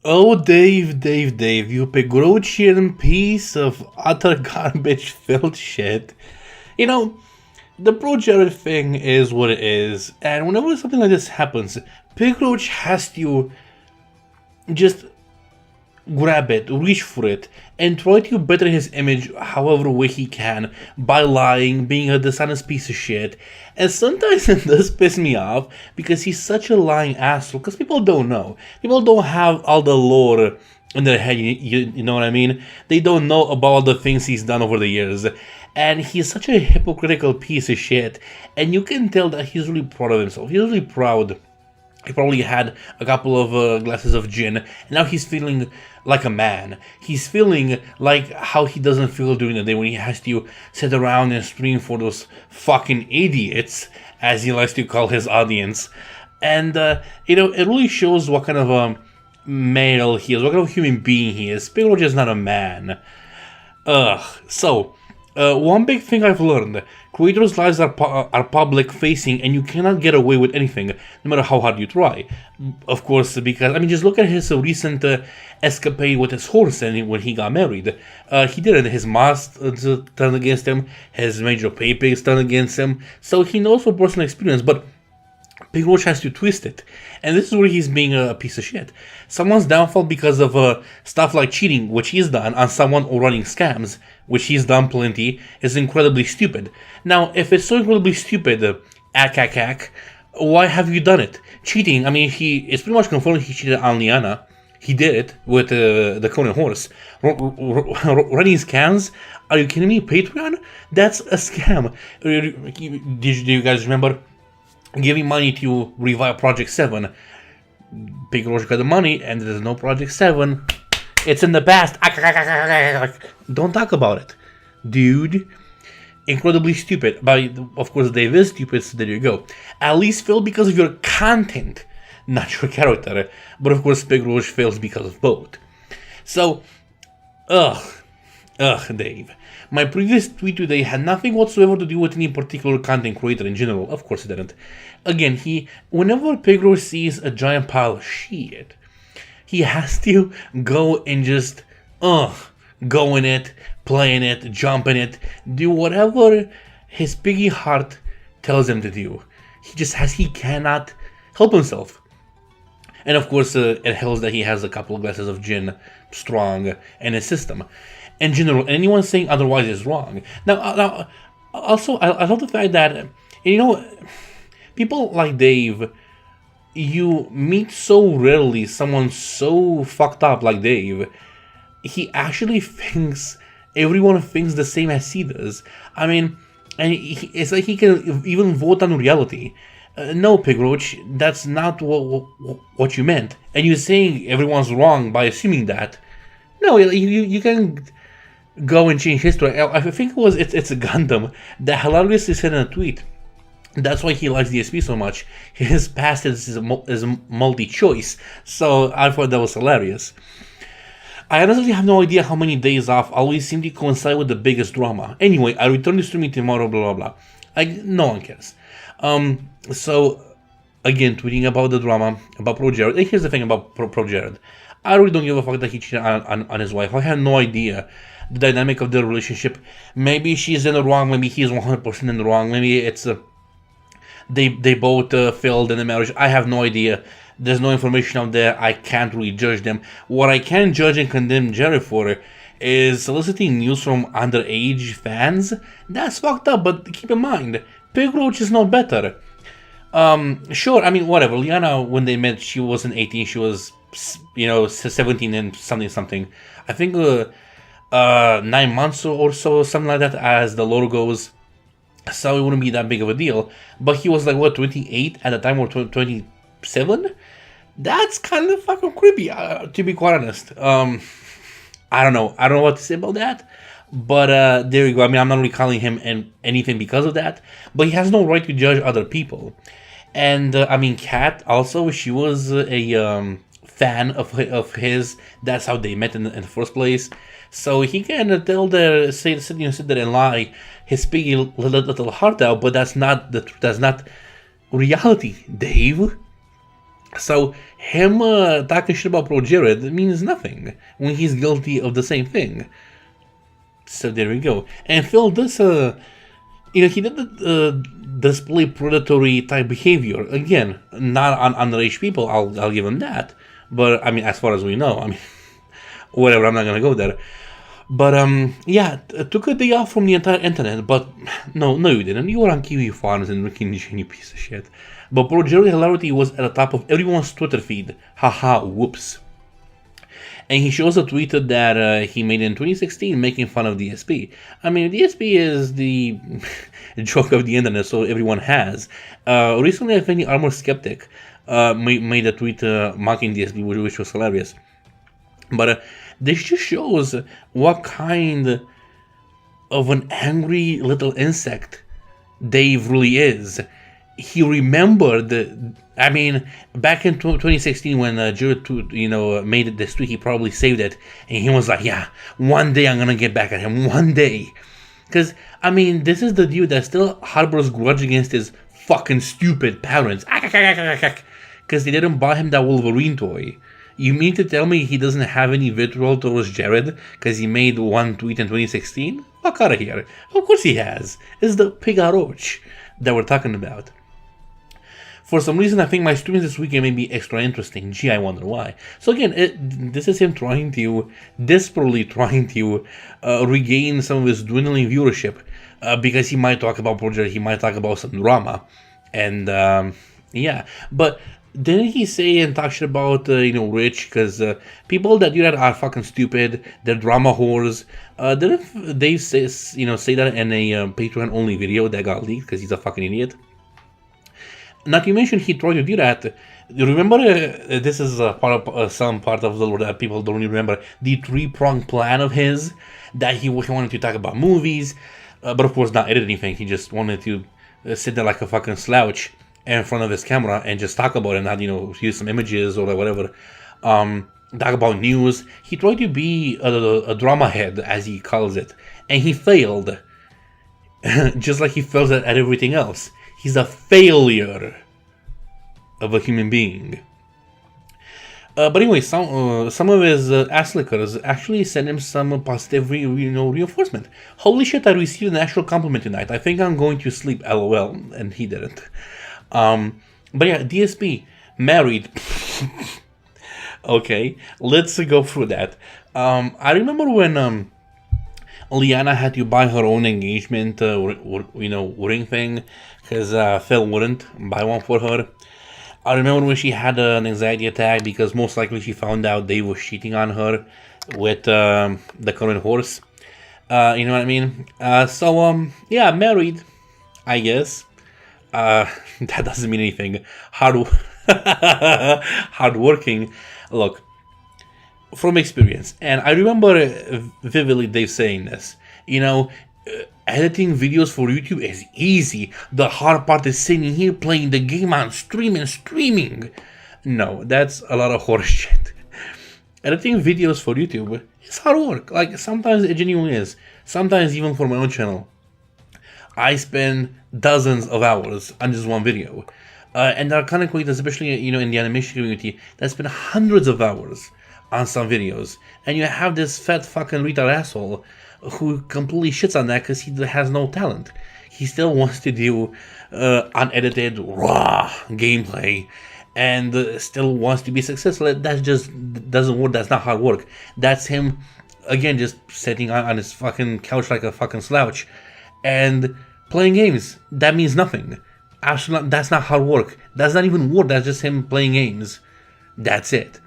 Oh, Dave, you begrudging piece of utter garbage filled shit. You know, the ProJared thing is what it is, and whenever something like this happens, Begrudge has to just grab it, reach for it, and try to better his image however way he can by lying, being a dishonest piece of shit. And sometimes it does piss me off because he's such a lying asshole. Because people don't know, people don't have all the lore in their head. You know what I mean? They don't know about all the things he's done over the years. And he's such a hypocritical piece of shit. And you can tell that he's really proud of himself. He's really proud. He probably had a couple of glasses of gin, and now he's feeling like a man. He's feeling like how he doesn't feel during the day when he has to sit around and scream for those fucking idiots, as he likes to call his audience. And, it really shows what kind of a male he is, what kind of human being he is. Begrudge is not a man. One big thing I've learned: creators' lives are public facing, and you cannot get away with anything, no matter how hard you try. Of course, because just look at his recent escapade with his horse, and when he got married, he did it. His mask turned against him, his major pay pigs turned against him. So he knows from personal experience, but Begrudge has to twist it, and this is where he's being a piece of shit. Someone's downfall because of stuff like cheating, which he's done, on someone, or running scams, which he's done plenty, is incredibly stupid. Now, if it's so incredibly stupid, why have you done it? Cheating, it's pretty much confirmed he cheated on Liana. He did it with the Conan horse. Running scams? Are you kidding me? Patreon? That's a scam. Do you guys remember giving money to revive Project 7? Begrudge got the money, and there's no Project 7. It's in the past. Don't talk about it, dude. Incredibly stupid. But of course, Dave is stupid, so there you go. At least fail because of your content, not your character. But of course, Begrudge fails because of both. So, Dave. My previous tweet today had nothing whatsoever to do with any particular content creator in general. Of course it didn't. Again, whenever Begrudge sees a giant pile of shit, he has to go and just, go in it, play in it, jump in it, do whatever his piggy heart tells him to do. He cannot help himself. And of course, it helps that he has a couple of glasses of gin strong in his system. In general, anyone saying otherwise is wrong. Now, also, I love the fact that, people like Dave, you meet so rarely someone so fucked up like Dave. He actually thinks everyone thinks the same as he does. It's like he can even vote on reality. No, Begrudge, that's not what you meant. And you're saying everyone's wrong by assuming that. No, you can go and change history. I think it's a Gundam that hilariously said in a tweet. That's why he likes DSP so much. His past is multi-choice. So I thought that was hilarious. I honestly have no idea how many days off always seem to coincide with the biggest drama. Anyway, I return to streaming tomorrow, blah blah blah. No one cares. So, again, tweeting about the drama, about ProJared. And here's the thing about ProJared. I really don't give a fuck that he cheated on his wife. I have no idea the dynamic of their relationship. Maybe she's in the wrong, maybe he's 100% in the wrong, maybe it's they both failed in the marriage. I have no idea. There's no information out there. I can't really judge them. What I can judge and condemn Jerry for is soliciting news from underage fans. That's fucked up, but keep in mind, Begrudge is no better. Sure, whatever. Liana, when they met, she wasn't 18, she was 17 and something. I think 9 months or so, something like that, as the lore goes. So it wouldn't be that big of a deal. But he was 28 at the time, or 27? That's kind of fucking creepy, to be quite honest. I don't know what to say about that. But there you go. I'm not really calling him anything because of that. But he has no right to judge other people. And Kat also, she was a fan of his. That's how they met in the first place. So he can sit there and lie his piggy little heart out. But that's not reality, Dave. So him talking shit about ProJared means nothing when he's guilty of the same thing. So there we go. And Phil does, he did display predatory type behavior. Again, not on underage people. I'll give him that. But I mean, as far as we know, I mean, whatever. I'm not gonna go there. But yeah, took a day off from the entire internet. But no, you didn't. You were on Kiwi Farms and Ricky Nation, you piece of shit. But ProJared hilarity was at the top of everyone's Twitter feed. Haha, whoops. And he shows a tweet that he made in 2016 making fun of DSP. I mean, DSP is the joke of the internet, so everyone has. Recently, I think the Armor Skeptic made a tweet mocking DSP, which was hilarious. But this just shows what kind of an angry little insect Dave really is. He remembered, I mean, back in 2016 when Jared, made this tweet, he probably saved it, and he was like, yeah, one day I'm gonna get back at him, one day. Because, I mean, this is the dude that still harbors grudge against his fucking stupid parents. Because they didn't buy him that Wolverine toy. You mean to tell me he doesn't have any vitriol towards Jared because he made one tweet in 2016? Fuck out of here. Of course he has. It's the Pigaroch that we're talking about. For some reason, I think my streams this weekend may be extra interesting. Gee, I wonder why. So again, this is him desperately trying to regain some of his dwindling viewership because he might talk about ProJared, he might talk about some drama, and yeah. But didn't he say and talk shit about Rich? Because people that do that are fucking stupid. They're drama whores. Didn't Dave say that in a Patreon only video that got leaked because he's a fucking idiot? Not to mention, he tried to do that. Remember, this is some part of the lore that people don't really remember. The three-pronged plan of his that he wanted to talk about movies, but of course not edit anything. He just wanted to sit there like a fucking slouch in front of his camera and just talk about it, not use some images or whatever. Talk about news. He tried to be a drama head, as he calls it, and he failed. Just like he fails at everything else. He's a failure of a human being. But anyway, some of his ass lickers actually sent him some positive reinforcement. Holy shit, I received an actual compliment tonight. I think I'm going to sleep, lol. And he didn't. But yeah, DSP, married. Okay, let's go through that. I remember when Liana had to buy her own engagement ring thing because Phil wouldn't buy one for her. I remember when she had an anxiety attack because most likely she found out Dave was cheating on her with the current horse. You know what I mean? Yeah, married, I guess. That doesn't mean anything. Hardworking. Look, from experience, and I remember vividly Dave saying this, editing videos for YouTube is easy. The hard part is sitting here playing the game on streaming. No, that's a lot of horse shit. Editing videos for YouTube is hard work. Like, sometimes it genuinely is. Sometimes even for my own channel, I spend dozens of hours on just one video. And there are content creators, especially in the animation community, that spend hundreds of hours on some videos, and you have this fat fucking retard asshole who completely shits on that because he has no talent. He still wants to do unedited, raw gameplay, and still wants to be successful. That just doesn't work. That's not hard work. That's him, again, just sitting on his fucking couch like a fucking slouch and playing games. That means nothing. Absolutely, that's not hard work. That's not even work. That's just him playing games. That's it.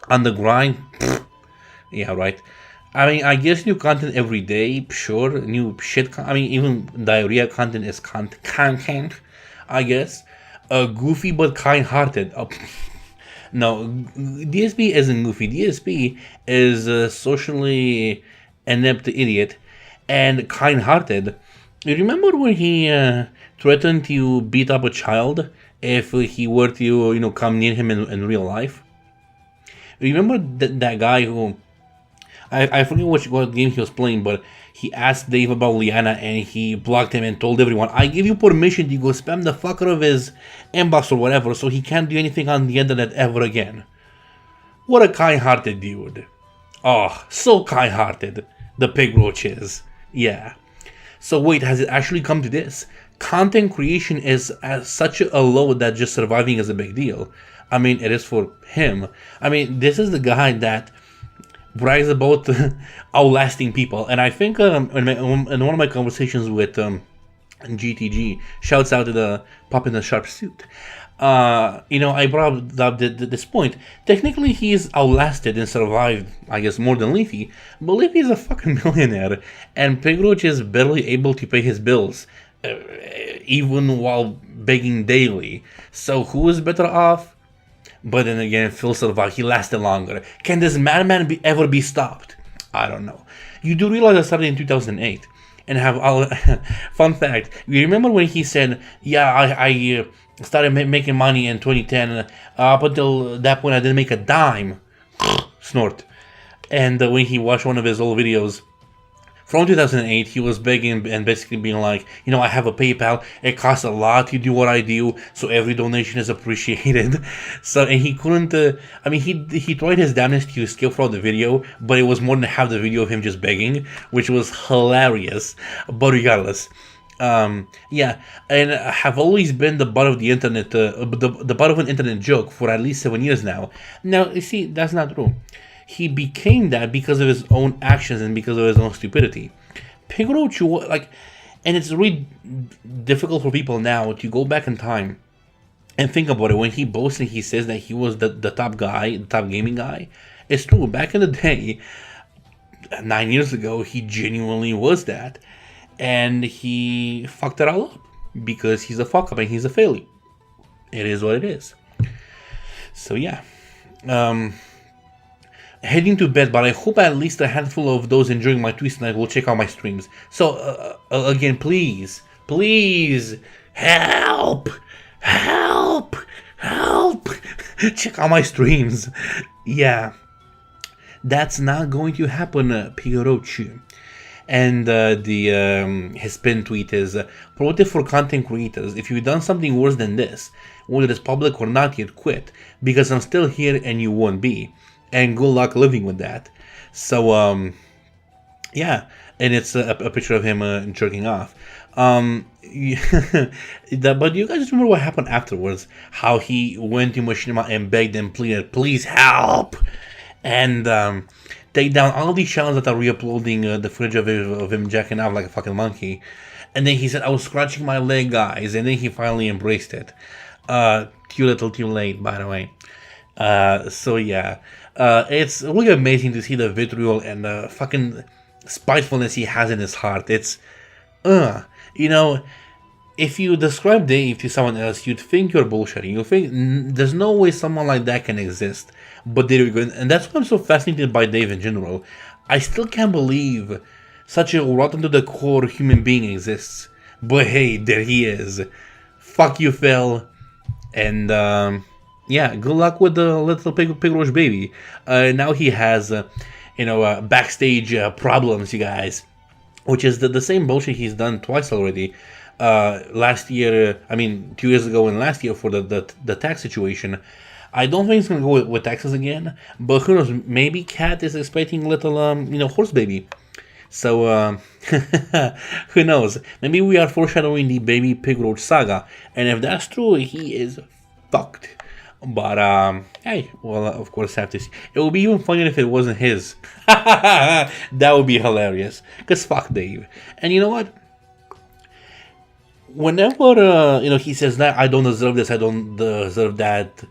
On the grind, yeah, right. I mean, I guess new content every day, sure. New shit. Even diarrhea content is content, I guess. Goofy but kind-hearted. No, DSP isn't goofy. DSP is a socially inept idiot and kind-hearted. You remember when he threatened to beat up a child if he were to, come near him in real life? Remember that guy who I forget what game he was playing, but he asked Dave about Liana and he blocked him and told everyone, I give you permission to go spam the fuck out of his inbox or whatever so he can't do anything on the internet ever again. What a kind-hearted dude. Oh, so kind-hearted. The pig roach is. Yeah. So wait, has it actually come to this? Content creation is at such a low that just surviving is a big deal. I mean, it is for him. I mean, this is the guy that brags about outlasting people. And I think in one of my conversations with GTG, shouts out to the pup in the sharp suit. I brought up this point. Technically, he's outlasted and survived, I guess, more than Leafy. But Leafy is a fucking millionaire, and Pigroach is barely able to pay his bills, even while begging daily. So who is better off? But then again, Phil survived. He lasted longer. Can this madman ever be stopped? I don't know. You do realize I started in 2008. And have all fun fact. You remember when he said, "Yeah, I started making money in 2010. Up until that point, I didn't make a dime." Snort. And when he watched one of his old videos from 2008, he was begging and basically being like, I have a PayPal. It costs a lot to do what I do, so every donation is appreciated. So, and he couldn't. He tried his damnedest to skip throughout the video, but it was more than half the video of him just begging, which was hilarious. But regardless, and I have always been the butt of the internet, the butt of an internet joke for at least 7 years now. Now, you see, that's not true. He became that because of his own actions and because of his own stupidity. Pigroach, and it's really difficult for people now to go back in time and think about it. When he boasts and he says that he was the top guy, the top gaming guy, it's true. Back in the day, 9 years ago, he genuinely was that. And he fucked it all up because he's a fuck up and he's a failure. It is what it is. So yeah. Heading to bed, but I hope at least a handful of those enjoying my tweets tonight will check out my streams. So, again, please, help! Check out my streams. Yeah. That's not going to happen, Pigroach. And his pin tweet is, pro tip for content creators, if you've done something worse than this, whether it's public or not yet, quit, because I'm still here and you won't be. And good luck living with that. So, yeah. And it's a picture of him jerking off. But you guys remember what happened afterwards? How he went to Machinima and begged and pleaded, please help! And take down all these channels that are re-uploading the footage of him jacking off like a fucking monkey. And then he said, I was scratching my leg, guys. And then he finally embraced it. Too little, too late, by the way. So yeah. It's really amazing to see the vitriol and the fucking spitefulness he has in his heart. It's, if you describe Dave to someone else, you'd think you're bullshitting. You'd think there's no way someone like that can exist. But there you go. And that's why I'm so fascinated by Dave in general. I still can't believe such a rotten to the core human being exists. But hey, there he is. Fuck you, Phil. And, yeah, good luck with the little Pigroach baby. Now he has, backstage problems, you guys. Which is the same bullshit he's done twice already. Last year, 2 years ago and last year for the tax situation. I don't think he's going to go with taxes again. But who knows, maybe Cat is expecting a little, horse baby. So, who knows. Maybe we are foreshadowing the baby Pigroach saga. And if that's true, he is fucked. But, hey, well, of course, have to see. It would be even funnier if it wasn't his. That would be hilarious. Because fuck Dave. And you know what? Whenever, he says that, I don't deserve this, I don't deserve that.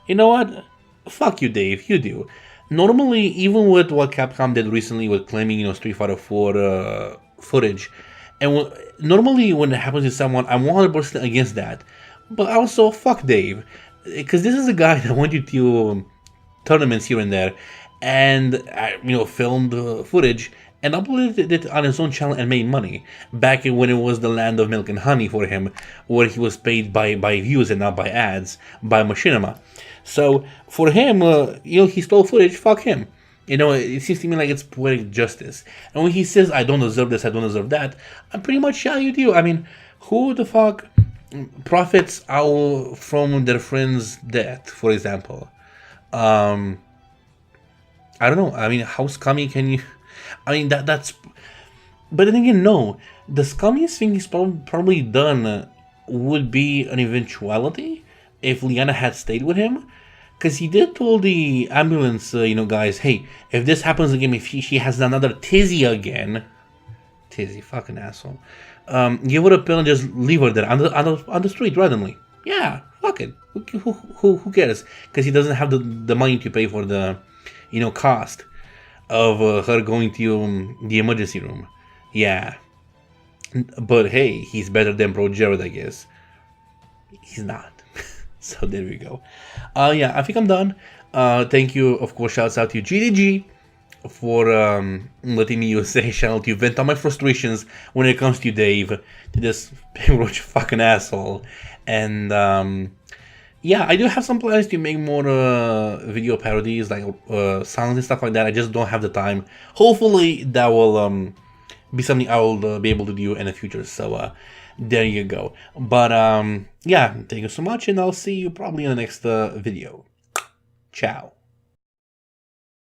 You know what? Fuck you, Dave. You do. Normally, even with what Capcom did recently with claiming, Street Fighter 4 footage. And normally, when it happens to someone, I'm 100% against that. But also, fuck Dave. Because this is a guy that went to tournaments here and there and, filmed footage and uploaded it on his own channel and made money. Back when it was the land of milk and honey for him, where he was paid by views and not by ads, by Machinima. So, for him, he stole footage, fuck him. You know, it seems to me like it's poetic justice. And when he says, I don't deserve this, I don't deserve that, I'm pretty much, yeah, you do. I mean, who the fuck profits out from their friend's death, for example? I don't know. I mean, how scummy can you... I mean, that's... But then again, no. The scummiest thing he's probably done would be an eventuality if Liana had stayed with him. Because he did tell the ambulance, guys, hey, if this happens again, if she has another tizzy again... Tizzy, fucking asshole. Give her a pill and just leave her there on the street randomly. Yeah, fuck it. Who cares? Because he doesn't have the money to pay for the, cost of her going to the emergency room. Yeah. But hey, he's better than ProJared, I guess. He's not. So there we go. Yeah, I think I'm done. Thank you, of course, shouts out to GDG for letting me use a channel to vent on my frustrations when it comes to Dave, to this roach fucking asshole. And yeah, I do have some plans to make more video parodies, like songs and stuff like that. I just don't have the time. Hopefully that will be something I will be able to do in the future. So there you go. But yeah, thank you so much, and I'll see you probably in the next video. Ciao.